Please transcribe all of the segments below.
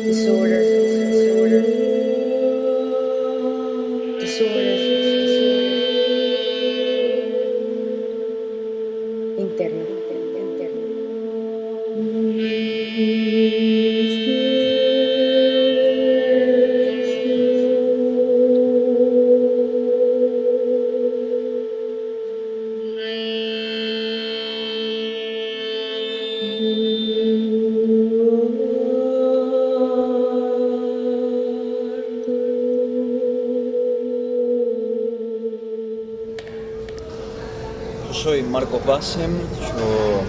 Disorder, disorder, disorder, interno, interno. Yo soy Marcos Bassem, yo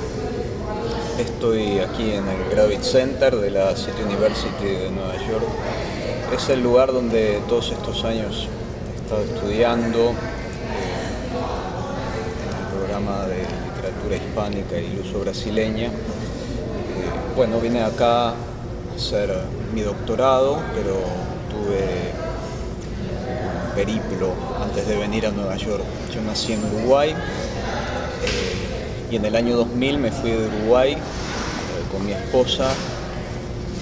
estoy aquí en el Graduate Center de la City University de Nueva York. Es el lugar donde todos estos años he estado estudiando en el programa de literatura hispánica y luso brasileña. Bueno, vine acá a hacer mi doctorado, pero tuve un periplo antes de venir a Nueva York. Yo nací en Uruguay. Y en el año 2000 me fui de Uruguay con mi esposa.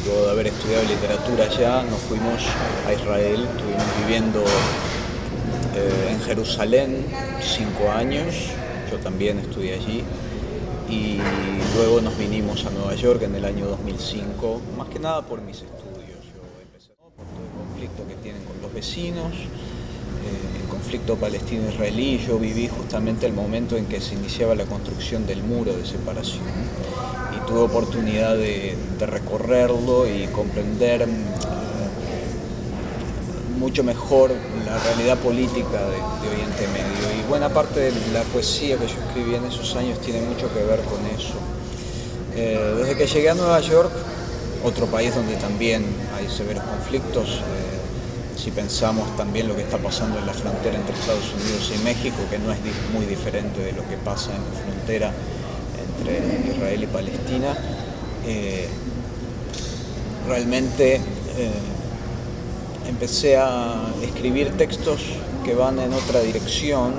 Luego de haber estudiado literatura allá, nos fuimos a Israel. Estuvimos viviendo en Jerusalén 5 años. Yo también estudié allí. Y luego nos vinimos a Nueva York en el año 2005, más que nada por mis estudios. Yo empecé por todo el conflicto que tienen con los vecinos. El conflicto palestino-israelí. Yo viví justamente el momento en que se iniciaba la construcción del muro de separación y tuve oportunidad de recorrerlo y comprender mucho mejor la realidad política de Oriente Medio, y buena parte de la poesía que yo escribí en esos años tiene mucho que ver con eso. Desde que llegué a Nueva York, otro país donde también hay severos conflictos, si pensamos también lo que está pasando en la frontera entre Estados Unidos y México, que no es muy diferente de lo que pasa en la frontera entre Israel y Palestina, realmente empecé a escribir textos que van en otra dirección,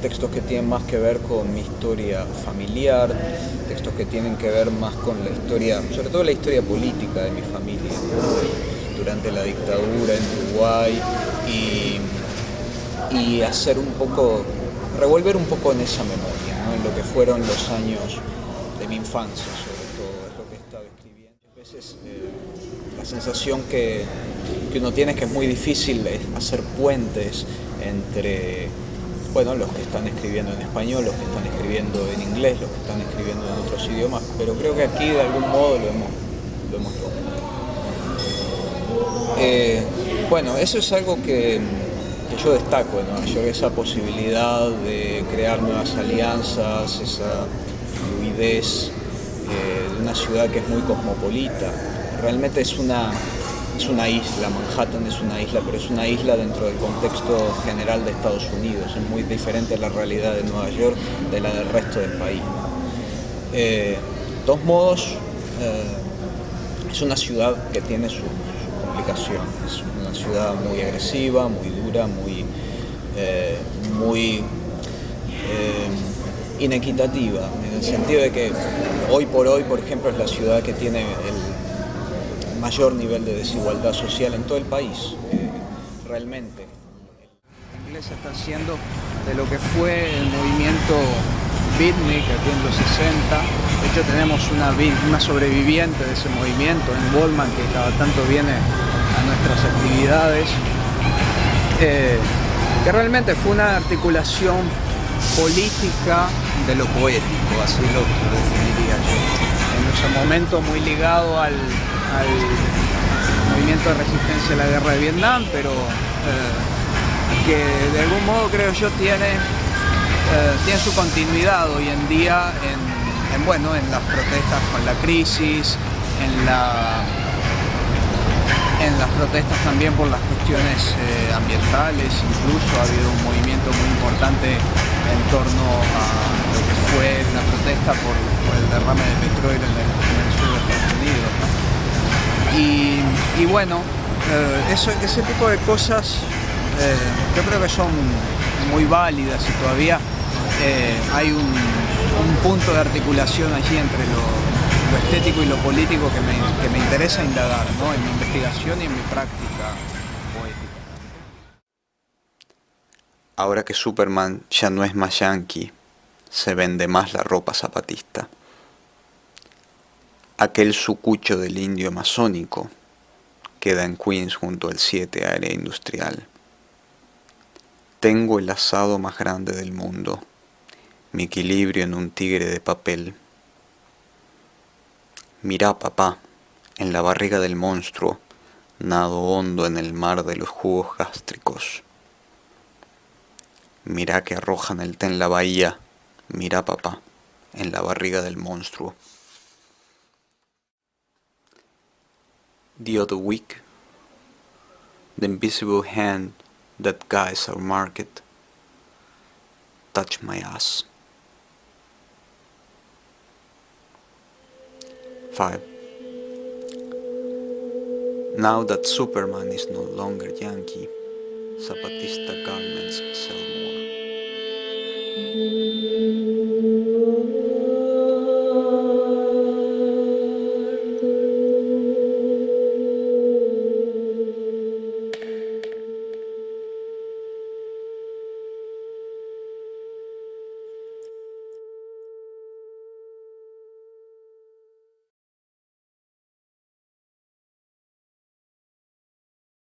textos que tienen más que ver con mi historia familiar, textos que tienen que ver más con la historia, sobre todo la historia política de mi familia, durante la dictadura en Uruguay, y hacer un poco, revolver un poco en esa memoria, ¿no? En lo que fueron los años de mi infancia, sobre todo, es lo que he estado escribiendo. A veces la sensación que uno tiene es que es muy difícil hacer puentes entre, bueno, los que están escribiendo en español, los que están escribiendo en inglés, los que están escribiendo en otros idiomas, pero creo que aquí de algún modo lo hemos logrado. Bueno, eso es algo que yo destaco en Nueva York, esa posibilidad de crear nuevas alianzas, esa fluidez de una ciudad que es muy cosmopolita. Realmente es una isla, Manhattan es una isla, pero es una isla dentro del contexto general de Estados Unidos. Es muy diferente a la realidad de Nueva York de la del resto del país. De todos modos, es una ciudad que tiene su complicación. Es una ciudad muy agresiva, muy dura, muy inequitativa, en el sentido de que hoy por hoy, por ejemplo, es la ciudad que tiene el mayor nivel de desigualdad social en todo el país. Realmente el inglés está haciendo de lo que fue el movimiento beatnik aquí en los 60. De hecho, tenemos una sobreviviente de ese movimiento en Goldman, que cada tanto viene a nuestras actividades, que realmente fue una articulación política de lo poético, así lo definiría yo. En ese momento muy ligado al movimiento de resistencia a la guerra de Vietnam, pero que de algún modo, creo yo, tiene su continuidad hoy en día en las protestas con la crisis, en las protestas también por las cuestiones ambientales. Incluso ha habido un movimiento muy importante en torno a lo que fue una protesta por el derrame de petróleo en el sur de Estados Unidos, ¿no? Y bueno, ese tipo de cosas yo creo que son muy válidas, y todavía hay un punto de articulación allí entre lo estético y lo político que me interesa indagar, ¿no? En mi investigación y en mi práctica poética. Ahora que Superman ya no es más yankee, se vende más la ropa zapatista. Aquel sucucho del indio amazónico queda en Queens junto al 7 área industrial. Tengo el asado más grande del mundo, mi equilibrio en un tigre de papel. Mirá, papá, en la barriga del monstruo, nado hondo en el mar de los jugos gástricos. Mirá que arrojan el té en la bahía, mirá, papá, en la barriga del monstruo. The other week, the invisible hand that guides our market touched my ass. 5. Now that Superman is no longer Yankee, Zapatista garments sell more.